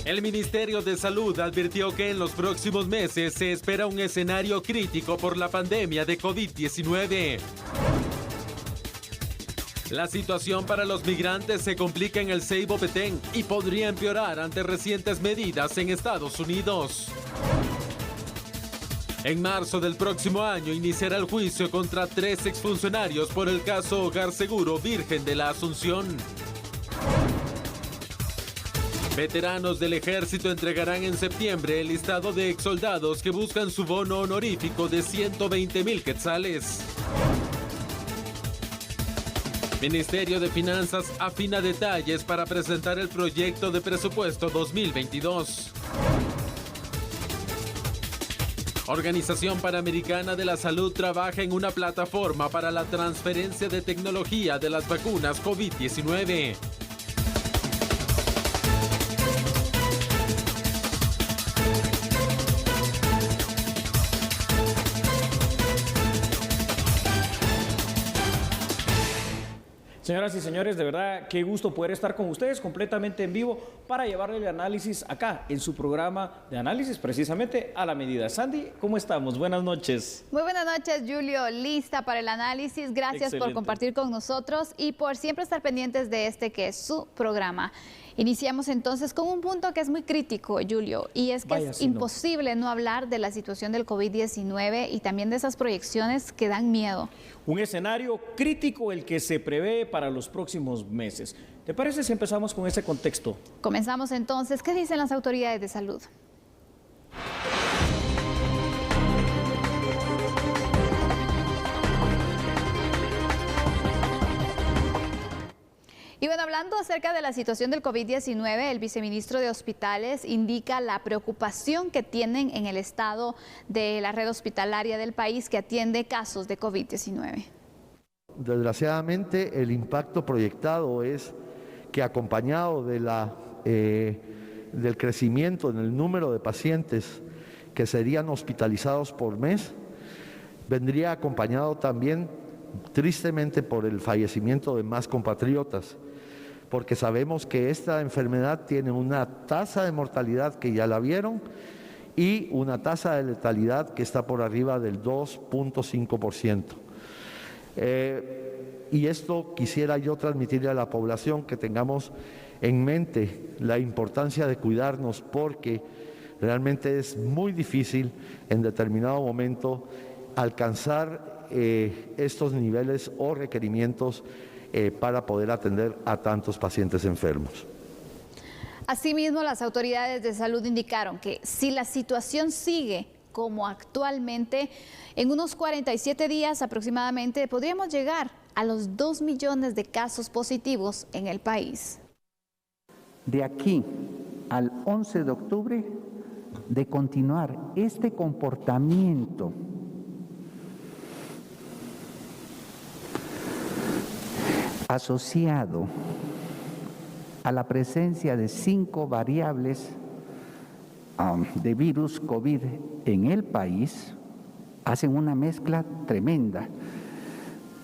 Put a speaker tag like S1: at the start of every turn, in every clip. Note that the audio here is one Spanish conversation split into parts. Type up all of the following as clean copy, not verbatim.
S1: El Ministerio de Salud advirtió que en los próximos meses se espera un escenario crítico por la pandemia de COVID-19. La situación para los migrantes se complica en el Ceibo Petén y podría empeorar ante recientes medidas en Estados Unidos. En marzo del próximo año iniciará el juicio contra 3 exfuncionarios por el caso Hogar Seguro Virgen de la Asunción. Veteranos del ejército entregarán en septiembre el listado de exsoldados que buscan su bono honorífico de 120,000 quetzales. Ministerio de Finanzas afina detalles para presentar el proyecto de presupuesto 2022. Organización Panamericana de la Salud trabaja en una plataforma para la transferencia de tecnología de las vacunas COVID-19.
S2: Señoras y señores, de verdad, qué gusto poder estar con ustedes completamente en vivo para llevarle el análisis acá en su programa de análisis precisamente a la medida. Sandy, ¿cómo estamos? Buenas noches.
S3: Muy buenas noches, Julio. Lista para el análisis. Gracias
S2: Excelente.
S3: por compartir con nosotros y por siempre estar pendientes de este que es su programa. Iniciamos entonces con un punto que es muy crítico, Julio, y es que es imposible no hablar de la situación del COVID-19 y también de esas proyecciones que dan miedo.
S2: Un escenario crítico el que se prevé para los próximos meses. ¿Te parece si empezamos con ese contexto?
S3: Comenzamos entonces. ¿Qué dicen las autoridades de salud? Y bueno, hablando acerca de la situación del COVID-19, el viceministro de Hospitales indica la preocupación que tienen en el estado de la red hospitalaria del país que atiende casos de COVID-19.
S4: Desgraciadamente, el impacto proyectado es que acompañado de del crecimiento en el número de pacientes que serían hospitalizados por mes, vendría acompañado también, tristemente, por el fallecimiento de más compatriotas, porque sabemos que esta enfermedad tiene una tasa de mortalidad que ya la vieron y una tasa de letalidad que está por arriba del 2.5%. Y esto quisiera yo transmitirle a la población, que tengamos en mente la importancia de cuidarnos, porque realmente es muy difícil en determinado momento alcanzar estos niveles o requerimientos para poder atender a tantos pacientes enfermos.
S3: Asimismo, las autoridades de salud indicaron que si la situación sigue como actualmente, en unos 47 días aproximadamente podríamos llegar a los 2 millones de casos positivos en el país.
S5: De aquí al 11 de octubre, de continuar este comportamiento asociado a la presencia de 5 variables de virus COVID en el país, hacen una mezcla tremenda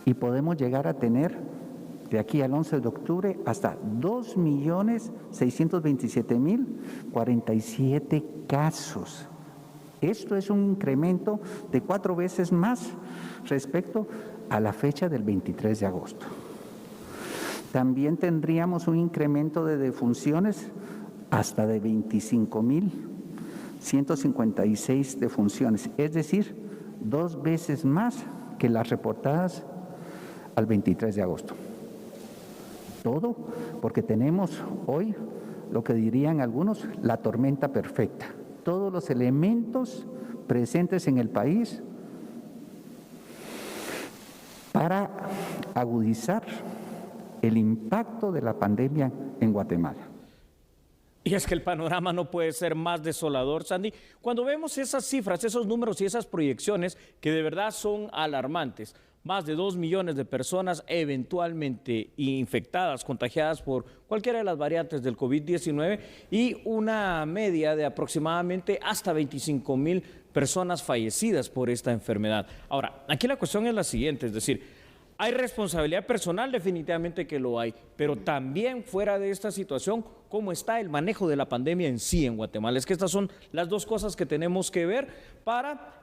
S5: y podemos llegar a tener de aquí al 11 de octubre hasta 2.627.047 casos. Esto es un incremento de 4 veces más respecto a la fecha del 23 de agosto. También tendríamos un incremento de defunciones hasta de 25.156 defunciones, es decir, 2 veces más que las reportadas al 23 de agosto. Todo porque tenemos hoy lo que dirían algunos, la tormenta perfecta. Todos los elementos presentes en el país para agudizar el impacto de la pandemia en Guatemala.
S2: Y es que el panorama no puede ser más desolador, Sandy, cuando vemos esas cifras, esos números y esas proyecciones que de verdad son alarmantes. Más de 2 millones de personas eventualmente infectadas, contagiadas por cualquiera de las variantes del COVID-19 y una media de aproximadamente hasta 25,000 personas fallecidas por esta enfermedad. Ahora, aquí la cuestión es la siguiente, es decir, ¿hay responsabilidad personal? Definitivamente que lo hay, pero también fuera de esta situación, cómo está el manejo de la pandemia en sí en Guatemala. Es que estas son las dos cosas que tenemos que ver para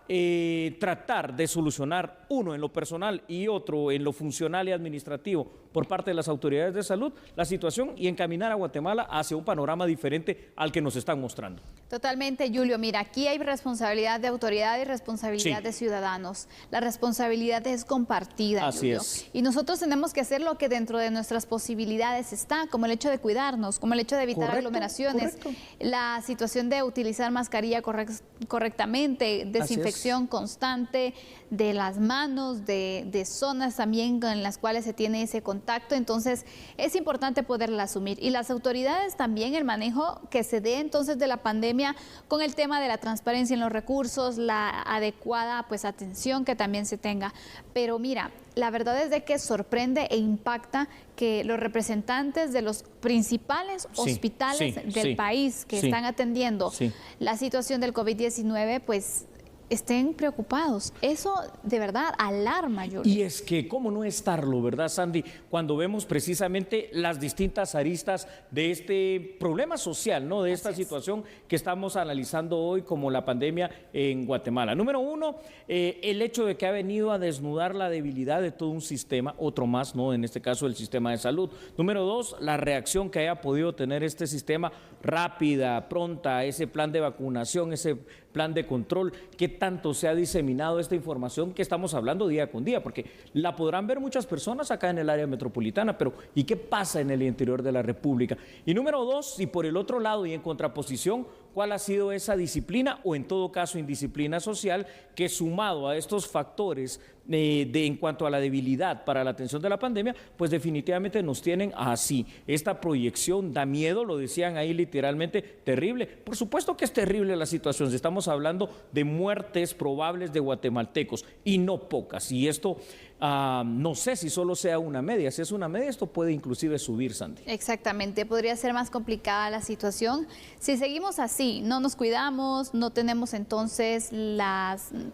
S2: tratar de solucionar, uno en lo personal y otro en lo funcional y administrativo por parte de las autoridades de salud, la situación y encaminar a Guatemala hacia un panorama diferente al que nos están mostrando.
S3: Totalmente, Julio. Mira, aquí hay responsabilidad de autoridad y responsabilidad de ciudadanos. La responsabilidad es compartida,
S2: Así
S3: Julio.
S2: es.
S3: Y nosotros tenemos que hacer lo que dentro de nuestras posibilidades está, como el hecho de cuidarnos, como el hecho de evitar aglomeraciones, la situación de utilizar mascarilla correctamente, desinfección constante de las manos, de zonas también en las cuales se tiene ese contacto. Entonces, es importante poderla asumir. Y las autoridades también, el manejo que se dé entonces de la pandemia con el tema de la transparencia en los recursos, la adecuada pues atención que también se tenga. Pero mira, la verdad es de que sorprende e impacta que los representantes de los principales hospitales del país que están atendiendo la situación del COVID-19 pues estén preocupados. Eso de verdad alarma, Julio.
S2: Y es que, ¿cómo no estarlo, verdad, Sandy? Cuando vemos precisamente las distintas aristas de este problema social, ¿no? De esta situación que estamos analizando hoy como la pandemia en Guatemala. Número uno, el hecho de que ha venido a desnudar la debilidad de todo un sistema, otro más, ¿no? En este caso, el sistema de salud. Número dos, la reacción que haya podido tener este sistema rápida, pronta, ese plan de vacunación, ese plan de control, qué tanto se ha diseminado esta información que estamos hablando día con día, porque la podrán ver muchas personas acá en el área metropolitana, pero ¿y qué pasa en el interior de la República? Y número dos, y por el otro lado y en contraposición, ¿cuál ha sido esa disciplina o en todo caso indisciplina social que sumado a estos factores en cuanto a la debilidad para la atención de la pandemia, pues definitivamente nos tienen así? Esta proyección da miedo, lo decían ahí literalmente, terrible. Por supuesto que es terrible la situación, estamos hablando de muertes probables de guatemaltecos y no pocas. Y esto no sé si solo sea una media, si es una media esto puede inclusive subir, Sandy.
S3: Exactamente, podría ser más complicada la situación. Si seguimos así, no nos cuidamos, no tenemos entonces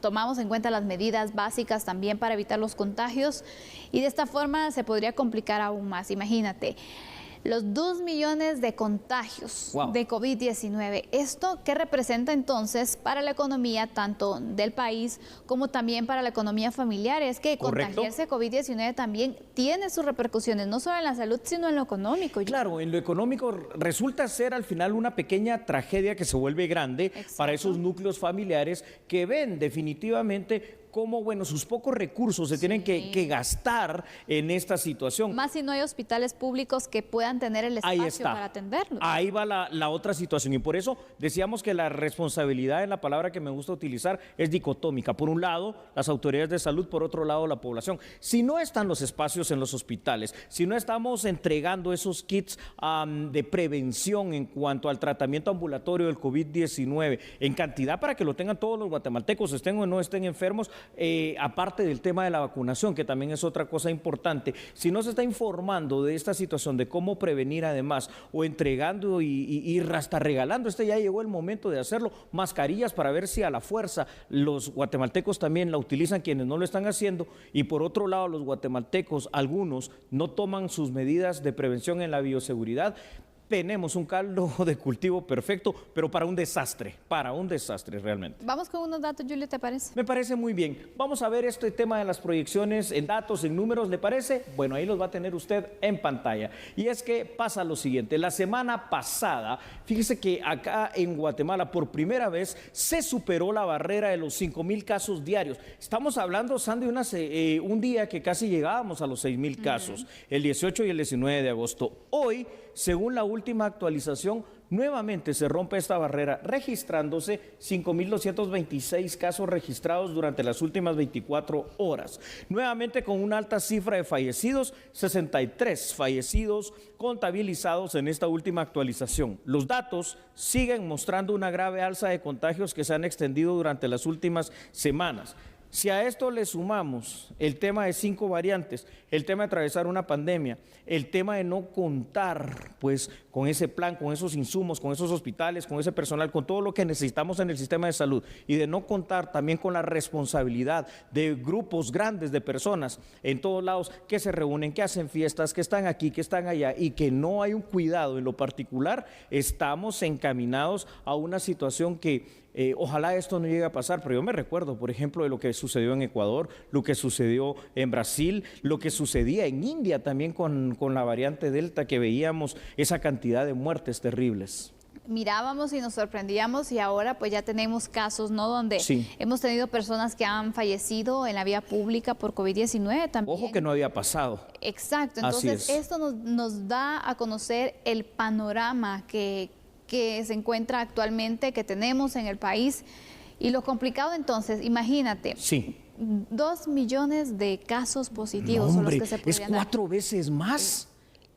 S3: tomamos en cuenta las medidas básicas también para evitar los contagios y de esta forma se podría complicar aún más. Imagínate, los 2 millones de contagios de COVID-19. ¿Esto qué representa entonces para la economía tanto del país como también para la economía familiar? Es que contagiarse COVID-19 también tiene sus repercusiones, no solo en la salud, sino en lo económico.
S2: Claro, en lo económico resulta ser al final una pequeña tragedia que se vuelve grande para esos núcleos familiares que ven definitivamente cómo, bueno, sus pocos recursos se tienen que gastar en esta situación.
S3: Más si no hay hospitales públicos que puedan tener el espacio para atenderlos.
S2: Ahí va la otra situación y por eso decíamos que la responsabilidad, en la palabra que me gusta utilizar, es dicotómica. Por un lado, las autoridades de salud, por otro lado, la población. Si no están los espacios en los hospitales, si no estamos entregando esos kits de prevención en cuanto al tratamiento ambulatorio del COVID-19 en cantidad para que lo tengan todos los guatemaltecos, estén o no estén enfermos, aparte del tema de la vacunación, que también es otra cosa importante, si no se está informando de esta situación, de cómo prevenir además, o entregando y hasta regalando, ya llegó el momento de hacerlo, mascarillas para ver si a la fuerza los guatemaltecos también la utilizan, quienes no lo están haciendo, y por otro lado los guatemaltecos, algunos no toman sus medidas de prevención en la bioseguridad. Tenemos un caldo de cultivo perfecto, pero para un desastre realmente.
S3: Vamos con unos datos, Julio, ¿te parece?
S2: Me parece muy bien. Vamos a ver este tema de las proyecciones en datos, en números, ¿le parece? Bueno, ahí los va a tener usted en pantalla. Y es que pasa lo siguiente, la semana pasada, fíjese que acá en Guatemala por primera vez se superó la barrera de los 5,000 casos diarios. Estamos hablando, Sandy, un día que casi llegábamos a los 6,000 casos, el 18 y el 19 de agosto. Hoy, según la última actualización, nuevamente se rompe esta barrera, registrándose 5,226 casos registrados durante las últimas 24 horas. Nuevamente con una alta cifra de fallecidos, 63 fallecidos contabilizados en esta última actualización. Los datos siguen mostrando una grave alza de contagios que se han extendido durante las últimas semanas. Si a esto le sumamos el tema de 5 variantes, el tema de atravesar una pandemia, el tema de no contar pues con ese plan, con esos insumos, con esos hospitales, con ese personal, con todo lo que necesitamos en el sistema de salud y de no contar también con la responsabilidad de grupos grandes de personas en todos lados que se reúnen, que hacen fiestas, que están aquí, que están allá y que no hay un cuidado en lo particular, estamos encaminados a una situación que ojalá esto no llegue a pasar, pero yo me recuerdo, por ejemplo, de lo que sucedió en Ecuador, lo que sucedió en Brasil, lo que sucedía en India también con la variante Delta, que veíamos esa cantidad de muertes terribles.
S3: Mirábamos y nos sorprendíamos y ahora pues ya tenemos casos, ¿no? Donde
S2: sí,
S3: hemos tenido personas que han fallecido en la vía pública por COVID-19 también.
S2: Ojo que no había pasado.
S3: Exacto, entonces esto nos da a conocer el panorama que se encuentra actualmente, que tenemos en el país. Y lo complicado entonces, imagínate,
S2: sí,
S3: 2 millones de casos positivos
S2: no,
S3: son
S2: hombre,
S3: los que se podrían
S2: es 4 veces más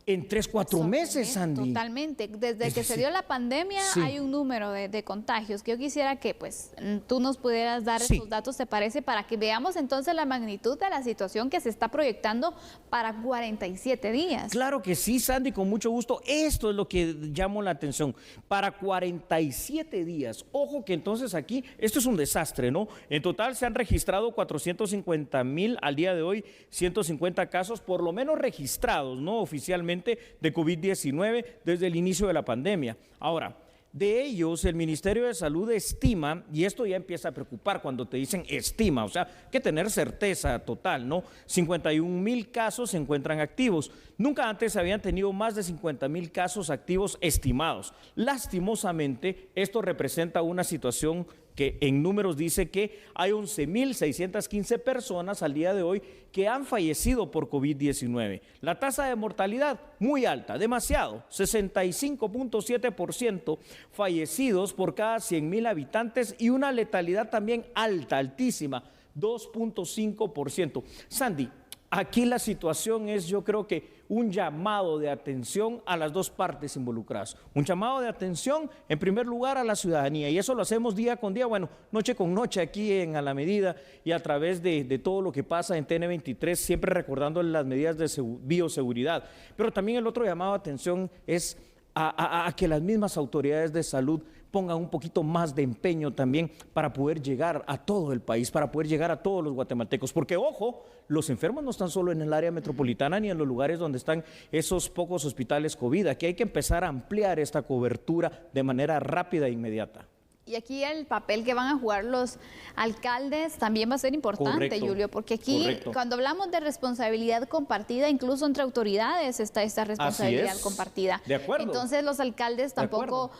S2: en 3, 4 meses, Sandy.
S3: Totalmente. Desde que se dio la pandemia
S2: sí,
S3: hay un número de contagios que yo quisiera que pues tú nos pudieras dar
S2: sí,
S3: esos datos, ¿te parece? Para que veamos entonces la magnitud de la situación que se está proyectando para 47 días.
S2: Claro que sí, Sandy, con mucho gusto. Esto es lo que llamó la atención. Para 47 días. Ojo que entonces aquí, esto es un desastre, ¿no? En total se han registrado 450,000 al día de hoy, 150 casos por lo menos registrados, ¿no? Oficialmente de COVID-19 desde el inicio de la pandemia. Ahora, de ellos, el Ministerio de Salud estima, y esto ya empieza a preocupar cuando te dicen estima, o sea, que tener certeza total, ¿no? 51,000 casos se encuentran activos. Nunca antes habían tenido más de 50,000 casos activos estimados. Lastimosamente, esto representa una situación que en números dice que hay 11,615 personas al día de hoy que han fallecido por COVID-19. La tasa de mortalidad muy alta, demasiado, 65.7% fallecidos por cada 100,000 habitantes y una letalidad también alta, altísima, 2.5%. Sandy, aquí la situación es, yo creo que un llamado de atención a las dos partes involucradas. Un llamado de atención, en primer lugar, a la ciudadanía. Y eso lo hacemos día con día, bueno, noche con noche aquí en A la Medida y a través de todo lo que pasa en TN23, siempre recordando las medidas de bioseguridad. Pero también el otro llamado de atención es a que las mismas autoridades de salud pongan un poquito más de empeño también para poder llegar a todo el país, para poder llegar a todos los guatemaltecos. Porque, ojo, los enfermos no están solo en el área metropolitana ni en los lugares donde están esos pocos hospitales COVID. Aquí hay que empezar a ampliar esta cobertura de manera rápida e inmediata.
S3: Y aquí el papel que van a jugar los alcaldes también va a ser importante,
S2: correcto,
S3: Julio, porque aquí cuando hablamos de responsabilidad compartida, incluso entre autoridades está esta responsabilidad compartida.
S2: De acuerdo.
S3: Entonces los alcaldes tampoco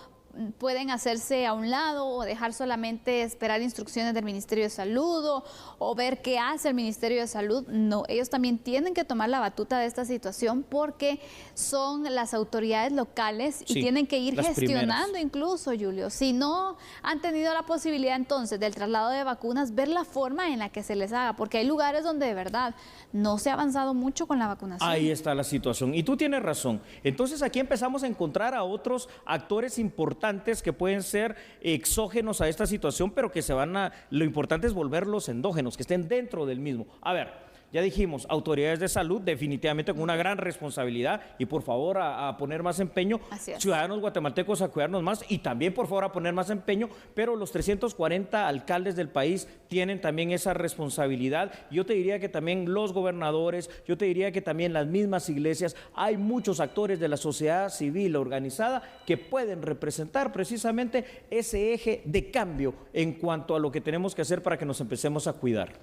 S3: pueden hacerse a un lado o dejar solamente esperar instrucciones del Ministerio de Salud o ver qué hace el Ministerio de Salud. No, ellos también tienen que tomar la batuta de esta situación porque son las autoridades locales y tienen que ir gestionando incluso, Julio. Si no han tenido la posibilidad entonces del traslado de vacunas, ver la forma en la que se les haga, porque hay lugares donde de verdad no se ha avanzado mucho con la vacunación.
S2: Ahí está la situación y tú tienes razón. Entonces aquí empezamos a encontrar a otros actores importantes que pueden ser exógenos a esta situación, pero que lo importante es volverlos endógenos, que estén dentro del mismo. A ver, ya dijimos, autoridades de salud definitivamente con una gran responsabilidad y por favor a poner más empeño, ciudadanos guatemaltecos a cuidarnos más y también por favor a poner más empeño, pero los 340 alcaldes del país tienen también esa responsabilidad. Yo te diría que también los gobernadores, yo te diría que también las mismas iglesias, hay muchos actores de la sociedad civil organizada que pueden representar precisamente ese eje de cambio en cuanto a lo que tenemos que hacer para que nos empecemos a cuidar.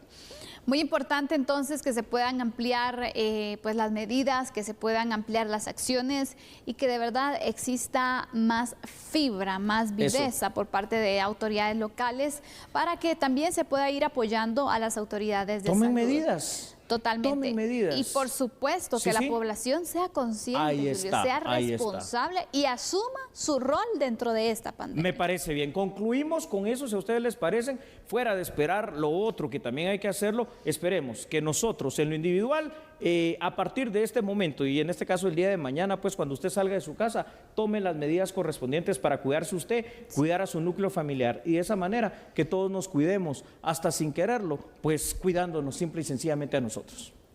S3: Muy importante entonces que se puedan ampliar pues las medidas, que se puedan ampliar las acciones y que de verdad exista más fibra, más viveza por parte de autoridades locales para que también se pueda ir apoyando a las autoridades de salud.
S2: Tomen medidas.
S3: Totalmente.
S2: Tomen medidas.
S3: Y por supuesto que la población sea consciente,
S2: Ahí
S3: Julio,
S2: está,
S3: sea
S2: ahí
S3: responsable y asuma su rol dentro de esta pandemia.
S2: Me parece bien. Concluimos con eso, si a ustedes les parecen, fuera de esperar lo otro que también hay que hacerlo, esperemos que nosotros en lo individual, a partir de este momento y en este caso el día de mañana, pues cuando usted salga de su casa, tome las medidas correspondientes para cuidarse usted, cuidar a su núcleo familiar y de esa manera que todos nos cuidemos, hasta sin quererlo, pues cuidándonos simple y sencillamente a nosotros.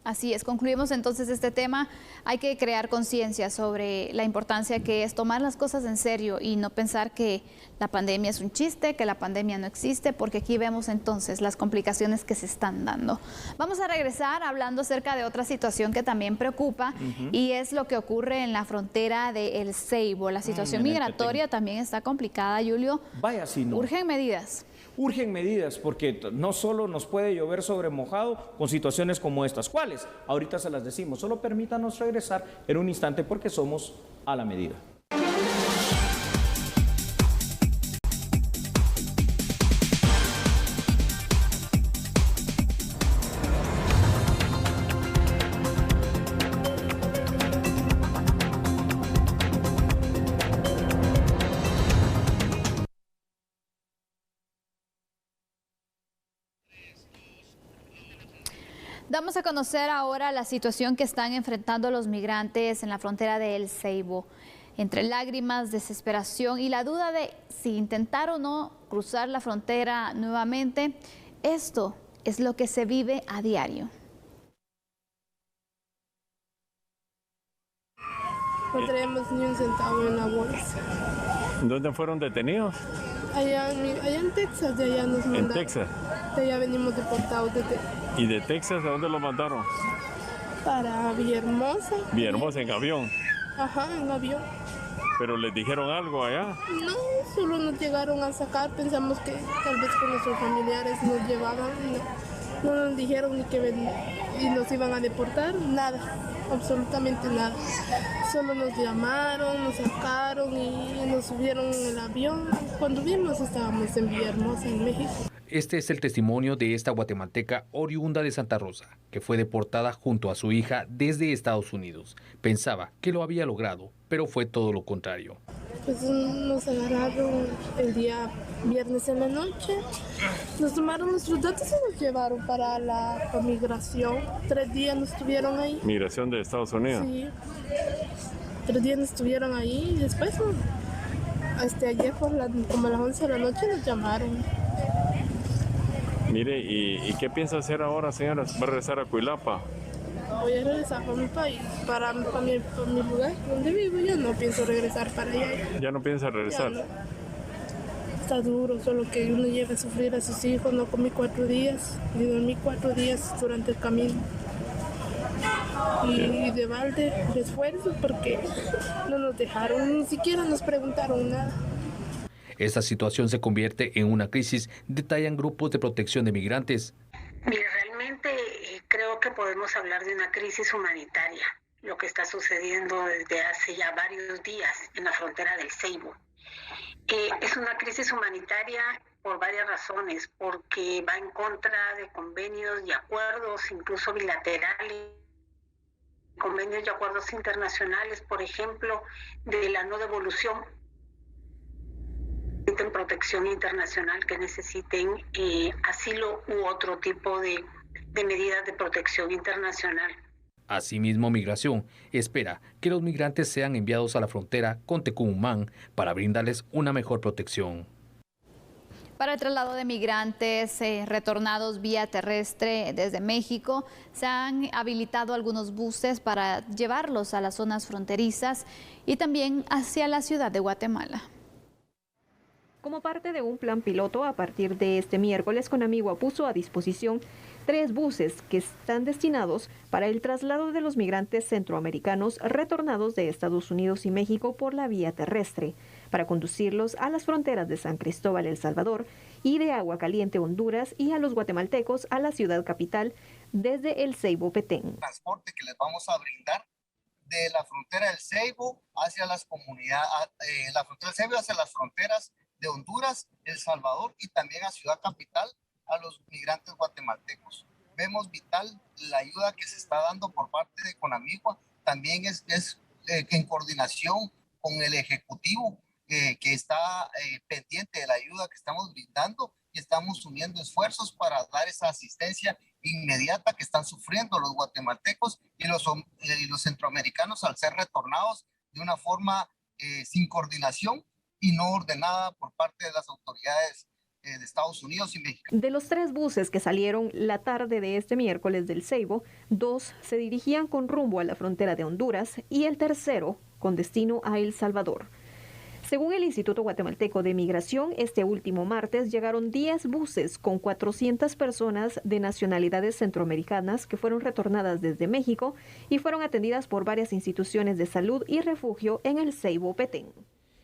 S3: Así es, concluimos entonces este tema. Hay que crear conciencia sobre la importancia que es tomar las cosas en serio y no pensar que la pandemia es un chiste, que la pandemia no existe, porque aquí vemos entonces las complicaciones que se están dando. Vamos a regresar hablando acerca de otra situación que también preocupa y es lo que ocurre en la frontera de El Ceibo. La situación migratoria también está complicada, Julio.
S2: Vaya si no.
S3: Urgen medidas.
S2: Urgen medidas porque no solo nos puede llover sobre mojado con situaciones como estas. ¿Cuáles? Ahorita se las decimos. Solo permítanos regresar en un instante porque somos a la medida.
S3: Damos a conocer ahora la situación que están enfrentando los migrantes en la frontera de El Ceibo. Entre lágrimas, desesperación y la duda de si intentar o no cruzar la frontera nuevamente, esto es lo que se vive a diario.
S6: No traemos ni un centavo en la bolsa.
S7: ¿Dónde fueron detenidos?
S6: Allá en Texas, de allá nos mandaron.
S7: ¿En Texas?
S6: De allá venimos deportados desde...
S7: ¿Y de Texas a dónde los mandaron?
S6: Para Villahermosa.
S7: Villahermosa, en avión.
S6: Ajá, en avión.
S7: ¿Pero les dijeron algo allá?
S6: No, solo nos llegaron a sacar. Pensamos que tal vez con nuestros familiares nos llevaban. No nos dijeron ni que y nos iban a deportar, nada, absolutamente nada. Solo nos llamaron, nos sacaron y nos subieron en el avión. Cuando vimos estábamos en Villahermosa, en México.
S8: Este es el testimonio de esta guatemalteca oriunda de Santa Rosa, que fue deportada junto a su hija desde Estados Unidos. Pensaba que lo había logrado, pero fue todo lo contrario.
S6: Pues nos agarraron el día viernes en la noche, nos tomaron nuestros datos y nos llevaron para la migración. 3 días nos estuvieron ahí.
S7: ¿Migración de Estados Unidos?
S6: Sí, 3 días nos estuvieron ahí y después, ayer como a las 11 de la noche nos llamaron.
S7: Mire, ¿y qué piensa hacer ahora, señora? ¿Va a regresar a Cuilapa?
S6: Voy a regresar para mi país, para mi lugar donde vivo. Ya no pienso regresar para allá.
S7: ¿Ya no piensa regresar?
S6: No. Está duro, solo que uno llega a sufrir a sus hijos. No comí 4 días, ni dormí 4 días durante el camino. Y de balde, de esfuerzo, porque no nos dejaron, ni siquiera nos preguntaron nada.
S8: Esta situación se convierte en una crisis, detallan grupos de protección de migrantes.
S9: Mira, realmente creo que podemos hablar de una crisis humanitaria, lo que está sucediendo desde hace ya varios días en la frontera del Ceibo. Es una crisis humanitaria por varias razones, porque va en contra de convenios y acuerdos, incluso bilaterales, convenios y acuerdos internacionales, por ejemplo, de la no devolución. Necesiten protección internacional, que necesiten asilo u otro tipo de medidas de protección internacional.
S8: Asimismo, Migración espera que los migrantes sean enviados a la frontera con Tecumumán para brindarles una mejor protección.
S3: Para el traslado de migrantes retornados vía terrestre desde México, se han habilitado algunos buses para llevarlos a las zonas fronterizas y también hacia la ciudad de Guatemala.
S10: Como parte de un plan piloto, a partir de este miércoles, Conamigua puso a disposición 3 buses que están destinados para el traslado de los migrantes centroamericanos retornados de Estados Unidos y México por la vía terrestre, para conducirlos a las fronteras de San Cristóbal, El Salvador, y de Agua Caliente, Honduras, y a los guatemaltecos a la ciudad capital desde El Ceibo, Petén.
S11: Transporte que les vamos a brindar de la frontera del Ceibo hacia las comunidades, la frontera del Ceibo hacia las fronteras de Honduras, El Salvador y también a Ciudad Capital a los migrantes guatemaltecos. vemos vital la ayuda que se está dando por parte de Conamigua. También es en coordinación con el Ejecutivo que está pendiente de la ayuda que estamos brindando, y estamos uniendo esfuerzos para dar esa asistencia inmediata que están sufriendo los guatemaltecos y los centroamericanos al ser retornados de una forma sin coordinación y no ordenada por parte de las autoridades de Estados Unidos y México.
S10: De los 3 buses que salieron la tarde de este miércoles del Ceibo, 2 se dirigían con rumbo a la frontera de Honduras y el tercero con destino a El Salvador. Según el Instituto Guatemalteco de Migración, este último martes llegaron 10 buses con 400 personas de nacionalidades centroamericanas que fueron retornadas desde México y fueron atendidas por varias instituciones de salud y refugio en el Ceibo, Petén.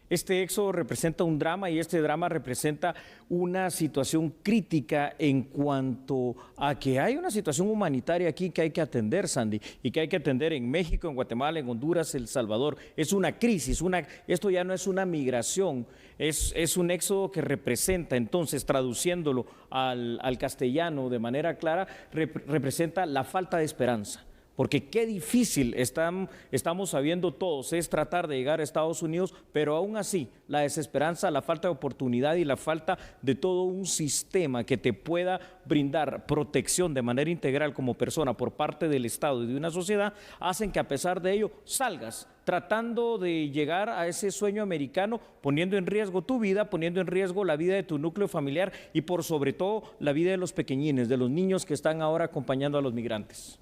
S2: Este éxodo representa un drama y este drama representa una situación crítica en cuanto a que hay una situación humanitaria aquí que hay que atender, Sandy, y que hay que atender en México, en Guatemala, en Honduras, El Salvador. Es una crisis, esto ya no es una migración, es un éxodo que representa, entonces, traduciéndolo al castellano de manera clara, representa la falta de esperanza. Porque qué difícil estamos sabiendo todos, es tratar de llegar a Estados Unidos, pero aún así la desesperanza, la falta de oportunidad y la falta de todo un sistema que te pueda brindar protección de manera integral como persona por parte del Estado y de una sociedad, hacen que a pesar de ello salgas tratando de llegar a ese sueño americano, poniendo en riesgo tu vida, poniendo en riesgo la vida de tu núcleo familiar y por sobre todo la vida de los pequeñines, de los niños que están ahora acompañando a los migrantes.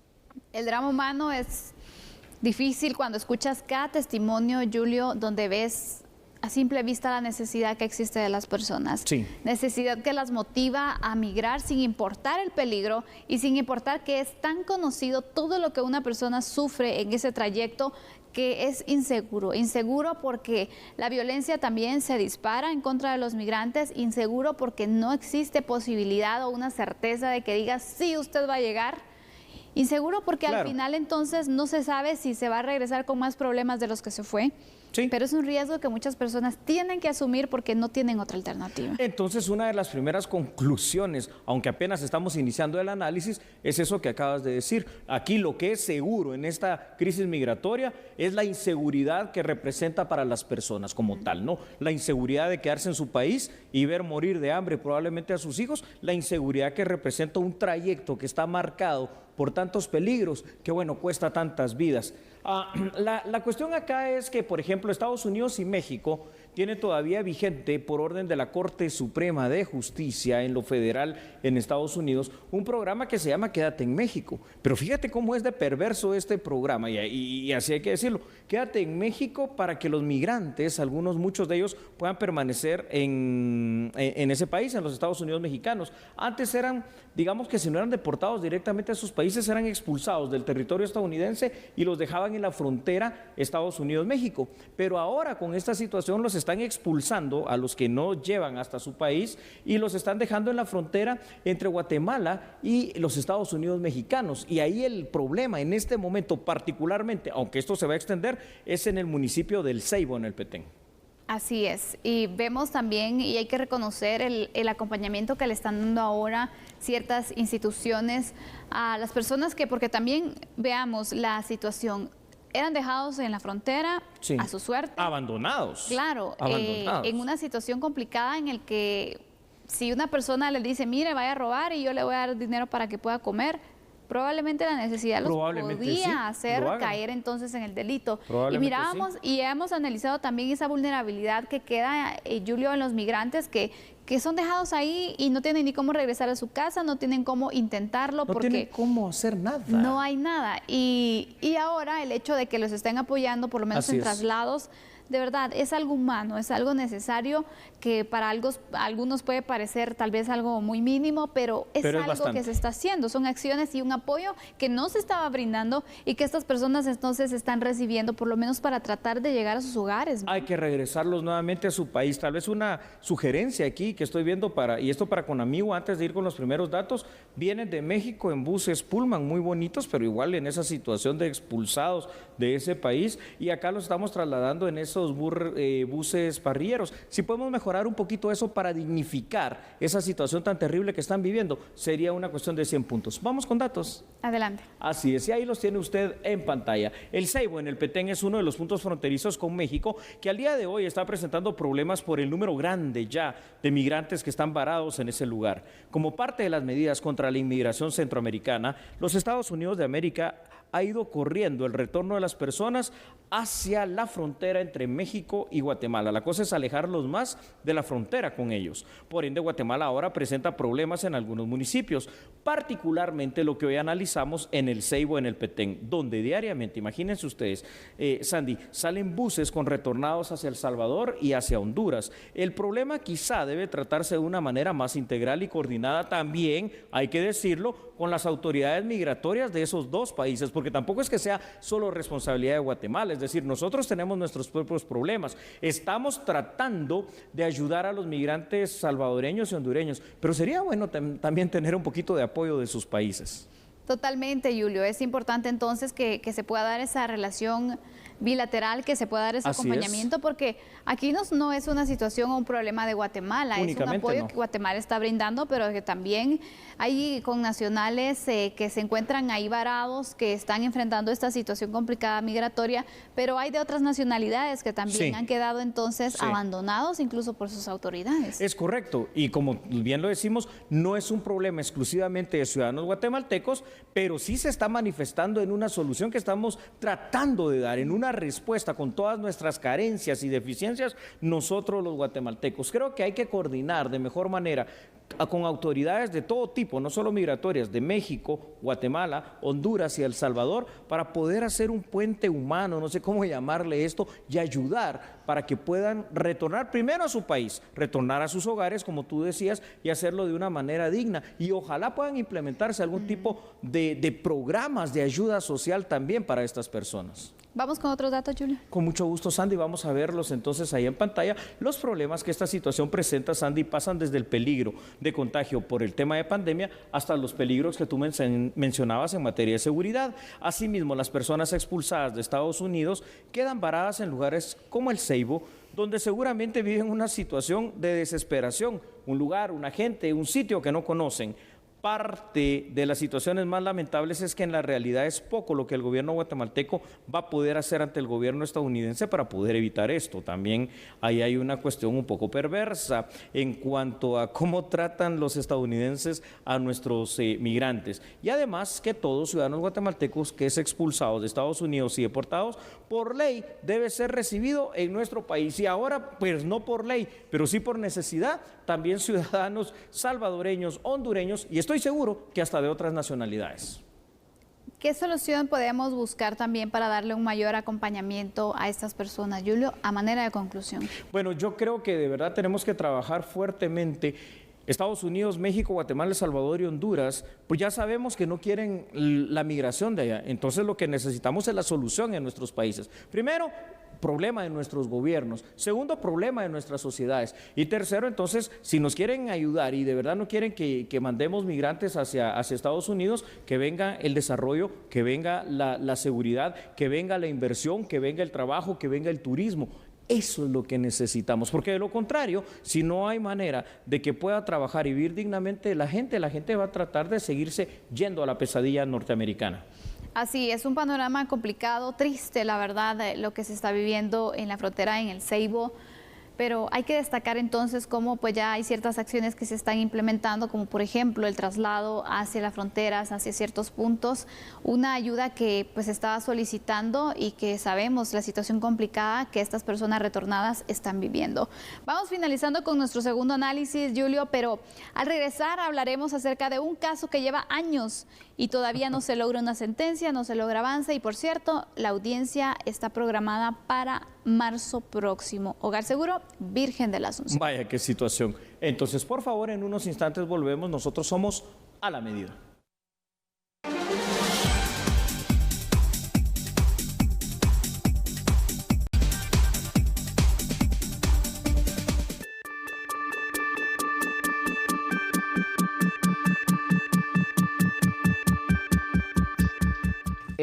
S3: El drama humano es difícil cuando escuchas cada testimonio, Julio, donde ves a simple vista la necesidad que existe de las personas.
S2: Sí.
S3: Necesidad que las motiva a migrar sin importar el peligro y sin importar que es tan conocido todo lo que una persona sufre en ese trayecto, que es inseguro. Inseguro porque la violencia también se dispara en contra de los migrantes, inseguro porque no existe posibilidad o una certeza de que digas, sí, usted va a llegar. Inseguro porque al final entonces no se sabe si se va a regresar con más problemas de los que se fue. Sí. Pero es un riesgo que muchas personas tienen que asumir porque no tienen otra alternativa.
S2: Entonces, una de las primeras conclusiones, aunque apenas estamos iniciando el análisis, es eso que acabas de decir. Aquí lo que es seguro en esta crisis migratoria es la inseguridad que representa para las personas como tal, ¿no? La inseguridad de quedarse en su país y ver morir de hambre probablemente a sus hijos, la inseguridad que representa un trayecto que está marcado por tantos peligros, que bueno, cuesta tantas vidas. La cuestión acá es que, por ejemplo, Estados Unidos y México tiene todavía vigente, por orden de la Corte Suprema de Justicia en lo federal en Estados Unidos, un programa que se llama Quédate en México. Pero fíjate cómo es de perverso este programa, y así hay que decirlo. Quédate en México para que los migrantes, muchos de ellos, puedan permanecer en ese país, en los Estados Unidos mexicanos. Antes eran, digamos que si no eran deportados directamente a sus países, eran expulsados del territorio estadounidense y los dejaban en la frontera Estados Unidos-México. Pero ahora con esta situación los están expulsando a los que no llevan hasta su país y los están dejando en la frontera entre Guatemala y los Estados Unidos mexicanos. Y ahí el problema en este momento particularmente, aunque esto se va a extender, es en el municipio del Ceibo, en el Petén.
S3: Así es, y vemos también, y hay que reconocer el acompañamiento que le están dando ahora ciertas instituciones a las personas que, porque también veamos la situación, eran dejados en la frontera, sí, a su suerte.
S2: Abandonados.
S3: Claro, en una situación complicada en el que si una persona le dice, mire, vaya a robar y yo le voy a dar dinero para que pueda comer, probablemente la necesidad los podía hacer caer entonces en el delito. Y mirábamos y hemos analizado también esa vulnerabilidad que queda, Julio, en los migrantes que son dejados ahí y no tienen ni cómo regresar a su casa, no tienen cómo intentarlo.
S2: No tienen cómo hacer nada.
S3: No hay nada. Y ahora el hecho de que los estén apoyando, por lo menos en traslados, de verdad, es algo humano, es algo necesario que para algunos puede parecer tal vez algo muy mínimo, pero es algo que se está haciendo. Son acciones y un apoyo que no se estaba brindando y que estas personas entonces están recibiendo, por lo menos para tratar de llegar a sus hogares, ¿no?
S2: Hay que regresarlos nuevamente a su país. Tal vez una sugerencia aquí que estoy viendo y esto para Conamigua, antes de ir con los primeros datos, vienen de México en buses Pullman muy bonitos, pero igual en esa situación de expulsados de ese país, y acá los estamos trasladando en esos esos buses parrilleros. Si podemos mejorar un poquito eso para dignificar esa situación tan terrible que están viviendo, sería una cuestión de 100 puntos. Vamos con datos.
S3: Adelante.
S2: Así es, y ahí los tiene usted en pantalla. El Ceibo en el Petén es uno de los puntos fronterizos con México que al día de hoy está presentando problemas por el número grande ya de migrantes que están varados en ese lugar. Como parte de las medidas contra la inmigración centroamericana, los Estados Unidos de América ha ido corriendo el retorno de las personas hacia la frontera entre México y Guatemala. La cosa es alejarlos más de la frontera con ellos. Por ende, Guatemala ahora presenta problemas en algunos municipios, particularmente lo que hoy analizamos en el Ceibo, en el Petén, donde diariamente, imagínense ustedes, Sandy, salen buses con retornados hacia El Salvador y hacia Honduras. El problema quizá debe tratarse de una manera más integral y coordinada también, hay que decirlo, con las autoridades migratorias de esos dos países, porque tampoco es que sea solo responsabilidad de Guatemala, es decir, nosotros tenemos nuestros propios problemas, estamos tratando de ayudar a los migrantes salvadoreños y hondureños, pero sería bueno también tener un poquito de apoyo de sus países.
S3: Totalmente, Julio, es importante entonces que se pueda dar esa relación bilateral, que se pueda dar ese acompañamiento, porque aquí no es una situación o un problema de Guatemala, es un apoyo que Guatemala está brindando, pero que también hay connacionales que se encuentran ahí varados, que están enfrentando esta situación complicada migratoria, pero hay de otras nacionalidades que también han quedado entonces abandonados incluso por sus autoridades.
S2: Es correcto, y como bien lo decimos, no es un problema exclusivamente de ciudadanos guatemaltecos, pero sí se está manifestando en una solución que estamos tratando de dar, en una respuesta con todas nuestras carencias y deficiencias, nosotros los guatemaltecos. Creo que hay que coordinar de mejor manera con autoridades de todo tipo, no solo migratorias, de México, Guatemala, Honduras y El Salvador, para poder hacer un puente humano, no sé cómo llamarle esto, y ayudar para que puedan retornar primero a su país, retornar a sus hogares, como tú decías, y hacerlo de una manera digna. Y ojalá puedan implementarse algún tipo de programas de ayuda social también para estas personas.
S3: Vamos con otros datos, Julio.
S2: Con mucho gusto, Sandy. Vamos a verlos entonces ahí en pantalla. Los problemas que esta situación presenta, Sandy, pasan desde el peligro de contagio por el tema de pandemia hasta los peligros que tú mencionabas en materia de seguridad. Asimismo, las personas expulsadas de Estados Unidos quedan varadas en lugares como el Ceibo, donde seguramente viven una situación de desesperación, un lugar, una gente, un sitio que no conocen. Parte de las situaciones más lamentables es que en la realidad es poco lo que el gobierno guatemalteco va a poder hacer ante el gobierno estadounidense para poder evitar esto. También ahí hay una cuestión un poco perversa en cuanto a cómo tratan los estadounidenses a nuestros migrantes. Y además que todos ciudadanos guatemaltecos que es expulsados de Estados Unidos y deportados, por ley debe ser recibido en nuestro país. Y ahora, pues no por ley, pero sí por necesidad, también ciudadanos salvadoreños, hondureños y estoy seguro que hasta de otras nacionalidades.
S3: ¿Qué solución podemos buscar también para darle un mayor acompañamiento a estas personas, Julio, a manera de conclusión?
S2: Bueno, yo creo que de verdad tenemos que trabajar fuertemente. Estados Unidos, México, Guatemala, El Salvador y Honduras, pues ya sabemos que no quieren la migración de allá. Entonces lo que necesitamos es la solución en nuestros países. Primero, problema de nuestros gobiernos. Segundo, problema de nuestras sociedades. Y tercero, entonces, si nos quieren ayudar y de verdad no quieren que mandemos migrantes hacia Estados Unidos, que venga el desarrollo, que venga la seguridad, que venga la inversión, que venga el trabajo, que venga el turismo. Eso es lo que necesitamos, porque de lo contrario, si no hay manera de que pueda trabajar y vivir dignamente la gente va a tratar de seguirse yendo a la pesadilla norteamericana.
S3: Así es, un panorama complicado, triste, la verdad, lo que se está viviendo en la frontera, en el Ceibo. Pero hay que destacar entonces cómo pues ya hay ciertas acciones que se están implementando, como por ejemplo el traslado hacia las fronteras, hacia ciertos puntos, una ayuda que pues estaba solicitando y que sabemos la situación complicada que estas personas retornadas están viviendo. Vamos finalizando con nuestro segundo análisis, Julio, pero al regresar hablaremos acerca de un caso que lleva años y todavía no se logra una sentencia, no se logra avance y por cierto, la audiencia está programada para marzo próximo. Hogar Seguro, Virgen de la Asunción.
S2: Vaya, qué situación. Entonces, por favor, en unos instantes volvemos. Nosotros somos A la Medida.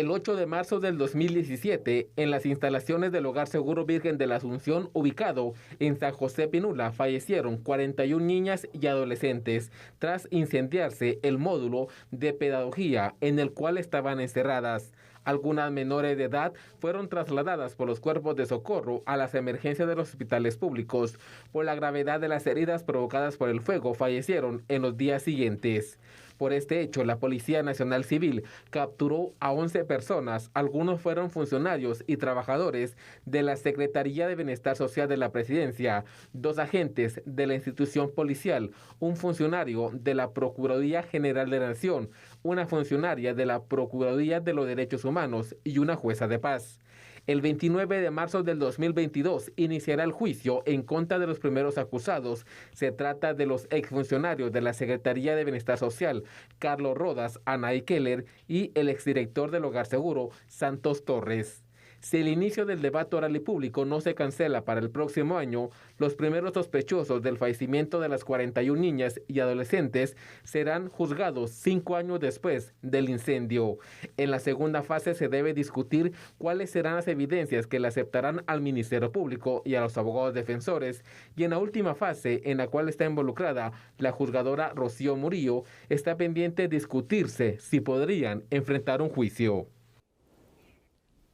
S12: El 8 de marzo del 2017, en las instalaciones del Hogar Seguro Virgen de la Asunción, ubicado en San José Pinula, fallecieron 41 niñas y adolescentes tras incendiarse el módulo de pedagogía en el cual estaban encerradas. Algunas menores de edad fueron trasladadas por los cuerpos de socorro a las emergencias de los hospitales públicos. Por la gravedad de las heridas provocadas por el fuego, fallecieron en los días siguientes. Por este hecho, la Policía Nacional Civil capturó a 11 personas. Algunos fueron funcionarios y trabajadores de la Secretaría de Bienestar Social de la Presidencia, 2 agentes de la institución policial, un funcionario de la Procuraduría General de la Nación, una funcionaria de la Procuraduría de los Derechos Humanos y una jueza de paz. El 29 de marzo del 2022 iniciará el juicio en contra de los primeros acusados. Se trata de los exfuncionarios de la Secretaría de Bienestar Social, Carlos Rodas, Anaí Keller, y el exdirector del Hogar Seguro, Santos Torres. Si el inicio del debate oral y público no se cancela para el próximo año, los primeros sospechosos del fallecimiento de las 41 niñas y adolescentes serán juzgados 5 años después del incendio. En la segunda fase se debe discutir cuáles serán las evidencias que le aceptarán al Ministerio Público y a los abogados defensores. Y en la última fase, en la cual está involucrada la juzgadora Rocío Murillo, está pendiente discutirse si podrían enfrentar un juicio.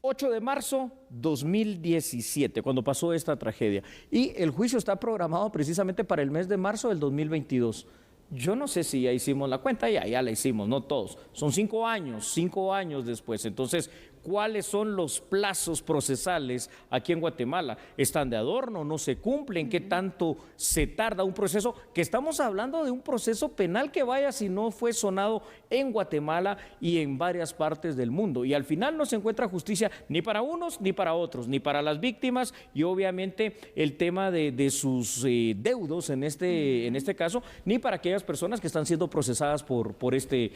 S2: 8 de marzo 2017, cuando pasó esta tragedia. Y el juicio está programado precisamente para el mes de marzo del 2022. Yo no sé si ya hicimos la cuenta, ya la hicimos, no todos. Son 5 años después. Entonces, ¿cuáles son los plazos procesales aquí en Guatemala? ¿Están de adorno? ¿No se cumplen? ¿Qué tanto se tarda un proceso? Que estamos hablando de un proceso penal que vaya si no fue sonado en Guatemala y en varias partes del mundo. Y al final no se encuentra justicia ni para unos ni para otros, ni para las víctimas y obviamente el tema de sus deudos en este caso, ni para aquellas personas que están siendo procesadas por este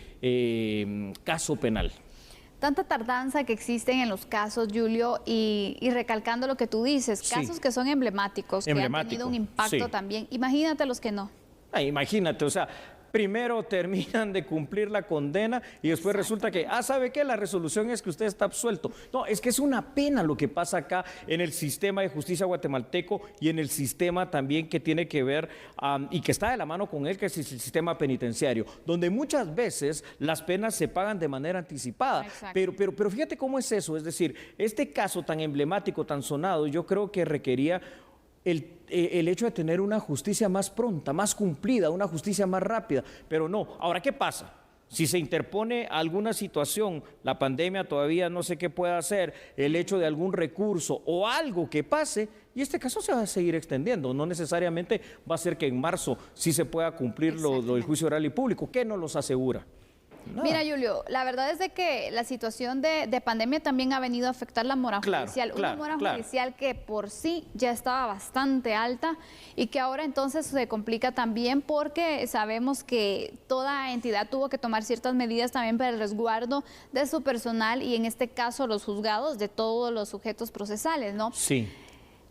S2: caso penal.
S3: Tanta tardanza que existen en los casos, Julio, y recalcando lo que tú dices, casos que son emblemáticos, que han tenido un impacto también. Imagínate los que no.
S2: Imagínate, o sea, primero terminan de cumplir la condena y después resulta que, ¿sabe qué? La resolución es que usted está absuelto. No, es que es una pena lo que pasa acá en el sistema de justicia guatemalteco y en el sistema también que tiene que ver y que está de la mano con él, que es el sistema penitenciario, donde muchas veces las penas se pagan de manera anticipada. Pero fíjate cómo es eso, es decir, este caso tan emblemático, tan sonado, yo creo que requería el hecho de tener una justicia más pronta, más cumplida, una justicia más rápida, pero no. Ahora, ¿qué pasa? Si se interpone alguna situación, la pandemia todavía no sé qué puede hacer, el hecho de algún recurso o algo que pase, y este caso se va a seguir extendiendo. No necesariamente va a ser que en marzo sí se pueda cumplir lo del juicio oral y público. ¿Qué nos los asegura?
S3: Nada. Mira, Julio, la verdad es de que la situación de pandemia también ha venido a afectar la mora judicial. Una mora judicial que por sí ya estaba bastante alta y que ahora entonces se complica también porque sabemos que toda entidad tuvo que tomar ciertas medidas también para el resguardo de su personal y en este caso los juzgados de todos los sujetos procesales, ¿no?
S2: Sí.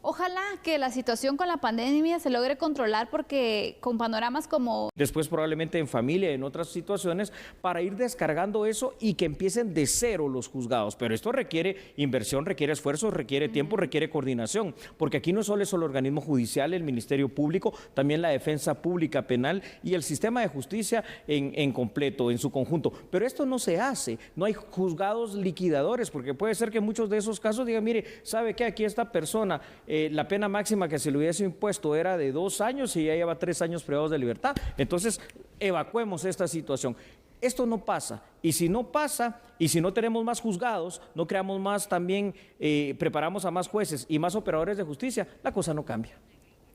S3: Ojalá que la situación con la pandemia se logre controlar porque con panoramas como...
S2: Después probablemente en familia, en otras situaciones, para ir descargando eso y que empiecen de cero los juzgados. Pero esto requiere inversión, requiere esfuerzo, requiere tiempo, requiere coordinación. Porque aquí no solo es el organismo judicial, el Ministerio Público, también la defensa pública penal y el sistema de justicia en completo, en su conjunto. Pero esto no se hace, no hay juzgados liquidadores, porque puede ser que muchos de esos casos digan, mire, ¿sabe qué? Aquí esta persona... la pena máxima que se le hubiese impuesto era de 2 años y ya lleva 3 años privados de libertad. Entonces, evacuemos esta situación. Esto no pasa. Y si no pasa, y si no tenemos más juzgados, no creamos más también, preparamos a más jueces y más operadores de justicia, la cosa no cambia.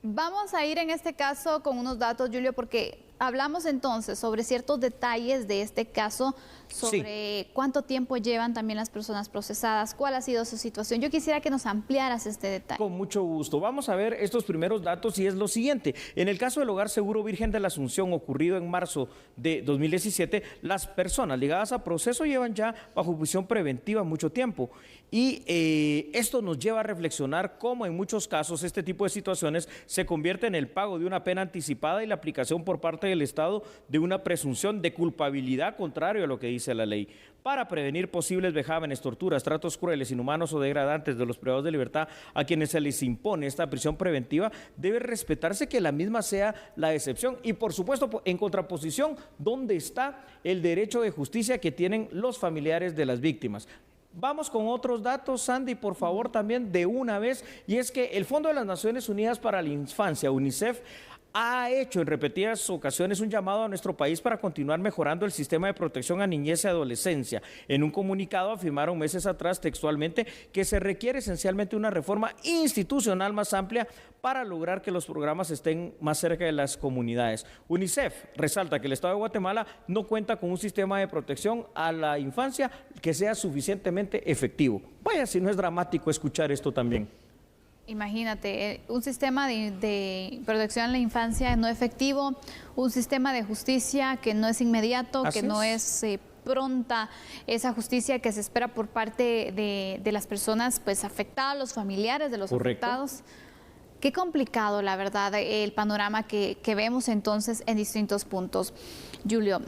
S3: Vamos a ir en este caso con unos datos, Julio, porque hablamos entonces sobre ciertos detalles de este caso, sobre cuánto tiempo llevan también las personas procesadas, cuál ha sido su situación. Yo quisiera que nos ampliaras este detalle.
S2: Con mucho gusto. Vamos a ver estos primeros datos y es lo siguiente. En el caso del Hogar Seguro Virgen de la Asunción, ocurrido en marzo de 2017, las personas ligadas a proceso llevan ya bajo prisión preventiva mucho tiempo. Y esto nos lleva a reflexionar cómo en muchos casos este tipo de situaciones se convierte en el pago de una pena anticipada y la aplicación por parte dote el Estado de una presunción de culpabilidad contrario a lo que dice la ley. Para prevenir posibles vejámenes, torturas, tratos crueles, inhumanos o degradantes de los privados de libertad a quienes se les impone esta prisión preventiva, debe respetarse que la misma sea la excepción y, por supuesto, en contraposición, ¿dónde está el derecho de justicia que tienen los familiares de las víctimas? Vamos con otros datos, Sandy, por favor, también de una vez, y es que el Fondo de las Naciones Unidas para la Infancia, UNICEF, ha hecho en repetidas ocasiones un llamado a nuestro país para continuar mejorando el sistema de protección a niñez y adolescencia. En un comunicado afirmaron meses atrás textualmente que se requiere esencialmente una reforma institucional más amplia para lograr que los programas estén más cerca de las comunidades. UNICEF resalta que el Estado de Guatemala no cuenta con un sistema de protección a la infancia que sea suficientemente efectivo. Vaya si no es dramático escuchar esto también.
S3: Imagínate, un sistema de protección a la infancia no efectivo, un sistema de justicia que no es inmediato, que no es pronta, esa justicia que se espera por parte de las personas pues afectadas, los familiares de los afectados. Qué complicado, la verdad, el panorama que vemos entonces en distintos puntos. Julio,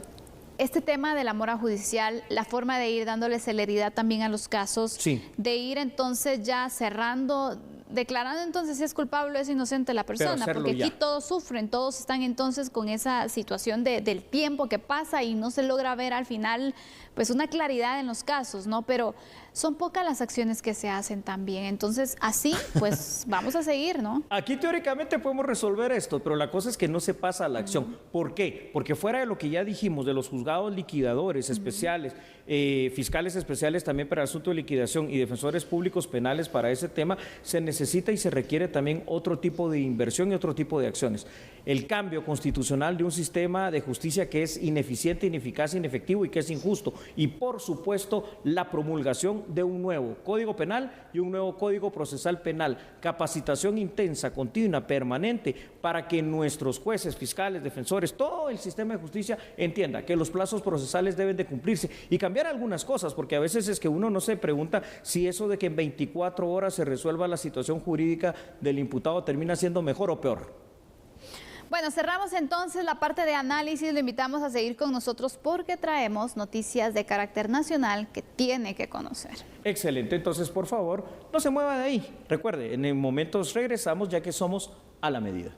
S3: este tema de la mora judicial, la forma de ir dándole celeridad también a los casos, de ir entonces ya cerrando, declarando entonces si es culpable o es inocente la persona, porque aquí todos sufren, todos están entonces con esa situación del tiempo que pasa y no se logra ver al final pues una claridad en los casos, ¿no? Pero son pocas las acciones que se hacen también, entonces así pues vamos a seguir, ¿no?
S2: Aquí teóricamente podemos resolver esto, pero la cosa es que no se pasa a la acción. ¿Por qué? Porque fuera de lo que ya dijimos de los juzgados liquidadores especiales, fiscales especiales también para el asunto de liquidación y defensores públicos penales para ese tema, se necesita y se requiere también otro tipo de inversión y otro tipo de acciones. El cambio constitucional de un sistema de justicia que es ineficiente, ineficaz, inefectivo y que es injusto. Y por supuesto la promulgación de un nuevo Código Penal y un nuevo Código Procesal Penal. Capacitación intensa, continua, permanente, para que nuestros jueces, fiscales, defensores, todo el sistema de justicia entienda que los plazos procesales deben de cumplirse y cambiar algunas cosas, porque a veces es que uno no se pregunta si eso de que en 24 horas se resuelva la situación jurídica del imputado termina siendo mejor o peor.
S3: Bueno, cerramos entonces la parte de análisis, lo invitamos a seguir con nosotros porque traemos noticias de carácter nacional que tiene que conocer.
S2: Excelente, entonces por favor, no se mueva de ahí. Recuerde, en momentos regresamos ya que somos a la medida.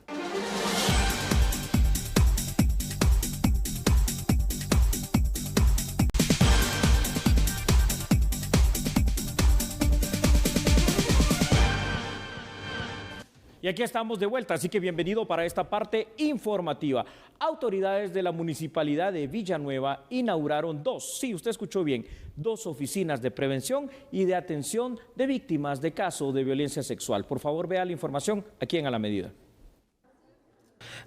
S2: Y aquí estamos de vuelta, así que bienvenido para esta parte informativa. Autoridades de la Municipalidad de Villanueva inauguraron sí, usted escuchó bien, 2 oficinas de prevención y de atención de víctimas de casos de violencia sexual. Por favor, vea la información aquí en A la Medida.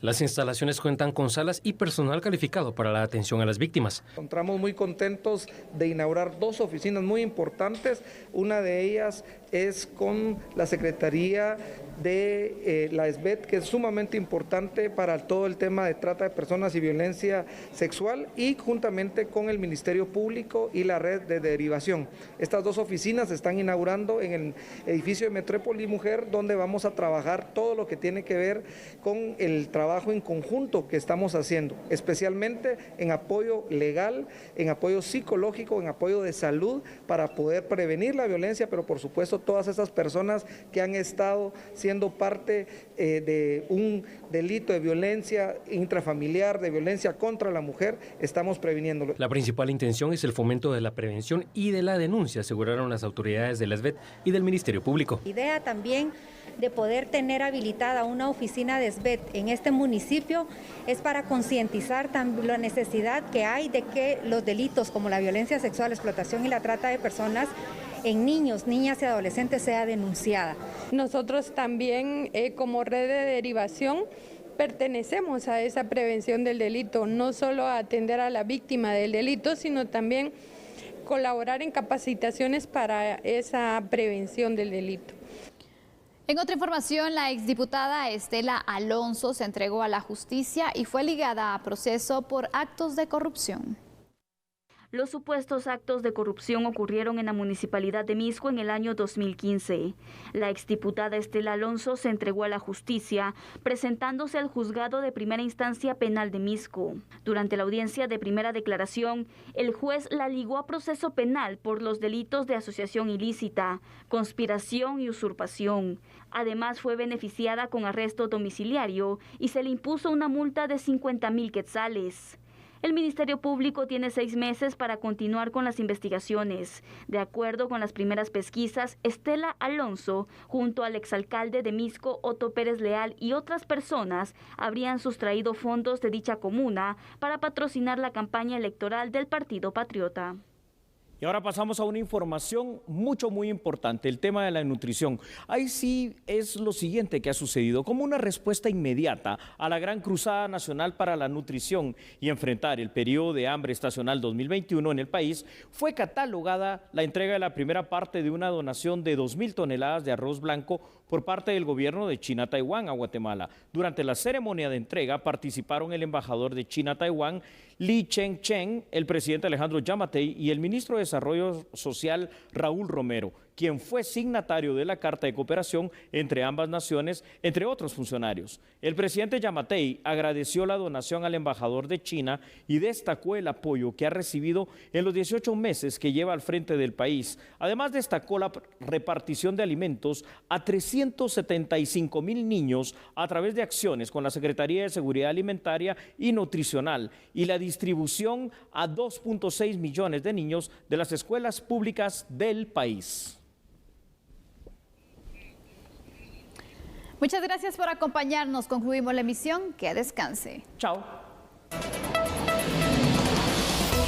S13: Las instalaciones cuentan con salas y personal calificado para la atención a las víctimas.
S14: Encontramos muy contentos de inaugurar 2 oficinas muy importantes. Una de ellas es con la Secretaría de la SBET, que es sumamente importante para todo el tema de trata de personas y violencia sexual, y juntamente con el Ministerio Público y la red de derivación. Estas 2 oficinas se están inaugurando en el edificio de Metrópoli Mujer, donde vamos a trabajar todo lo que tiene que ver con el trabajo en conjunto que estamos haciendo, especialmente en apoyo legal, en apoyo psicológico, en apoyo de salud, para poder prevenir la violencia, pero por supuesto todas esas personas que han estado siendo parte de un delito de violencia intrafamiliar, de violencia contra la mujer, estamos previniéndolo.
S13: La principal intención es el fomento de la prevención y de la denuncia, aseguraron las autoridades de la SBET y del Ministerio Público.
S15: Idea también de poder tener habilitada una oficina de SBET en este municipio es para concientizar también la necesidad que hay de que los delitos como la violencia sexual, la explotación y la trata de personas en niños, niñas y adolescentes sea denunciada.
S6: Nosotros también como red de derivación pertenecemos a esa prevención del delito, no solo a atender a la víctima del delito, sino también colaborar en capacitaciones para esa prevención del delito.
S3: En otra información, la exdiputada Estela Alonso se entregó a la justicia y fue ligada a proceso por actos de corrupción.
S16: Los supuestos actos de corrupción ocurrieron en la municipalidad de Misco en el año 2015. La exdiputada Estela Alonso se entregó a la justicia, presentándose al juzgado de primera instancia penal de Misco. Durante la audiencia de primera declaración, el juez la ligó a proceso penal por los delitos de asociación ilícita, conspiración y usurpación. Además, fue beneficiada con arresto domiciliario y se le impuso una multa de 50,000 quetzales. El Ministerio Público tiene 6 meses para continuar con las investigaciones. De acuerdo con las primeras pesquisas, Estela Alonso, junto al exalcalde de Misco, Otto Pérez Leal, y otras personas, habrían sustraído fondos de dicha comuna para patrocinar la campaña electoral del Partido Patriota.
S2: Y ahora pasamos a una información muy importante, el tema de la nutrición. Ahí sí es lo siguiente que ha sucedido. Como una respuesta inmediata a la gran cruzada nacional para la nutrición y enfrentar el periodo de hambre estacional 2021 en el país, fue catalogada la entrega de la primera parte de una donación de 2,000 toneladas de arroz blanco por parte del gobierno de China-Taiwán a Guatemala. Durante la ceremonia de entrega participaron el embajador de China-Taiwán, Li Cheng-cheng, el presidente Alejandro Yamatei y el ministro de Desarrollo Social, Raúl Romero, quien fue signatario de la Carta de Cooperación entre ambas naciones, entre otros funcionarios. El presidente Yamatei agradeció la donación al embajador de China y destacó el apoyo que ha recibido en los 18 meses que lleva al frente del país. Además, destacó la repartición de alimentos a 375,000 niños a través de acciones con la Secretaría de Seguridad Alimentaria y Nutricional y la distribución a 2.6 millones de niños de las escuelas públicas del país.
S3: Muchas gracias por acompañarnos. Concluimos la emisión. Que descanse.
S2: Chao.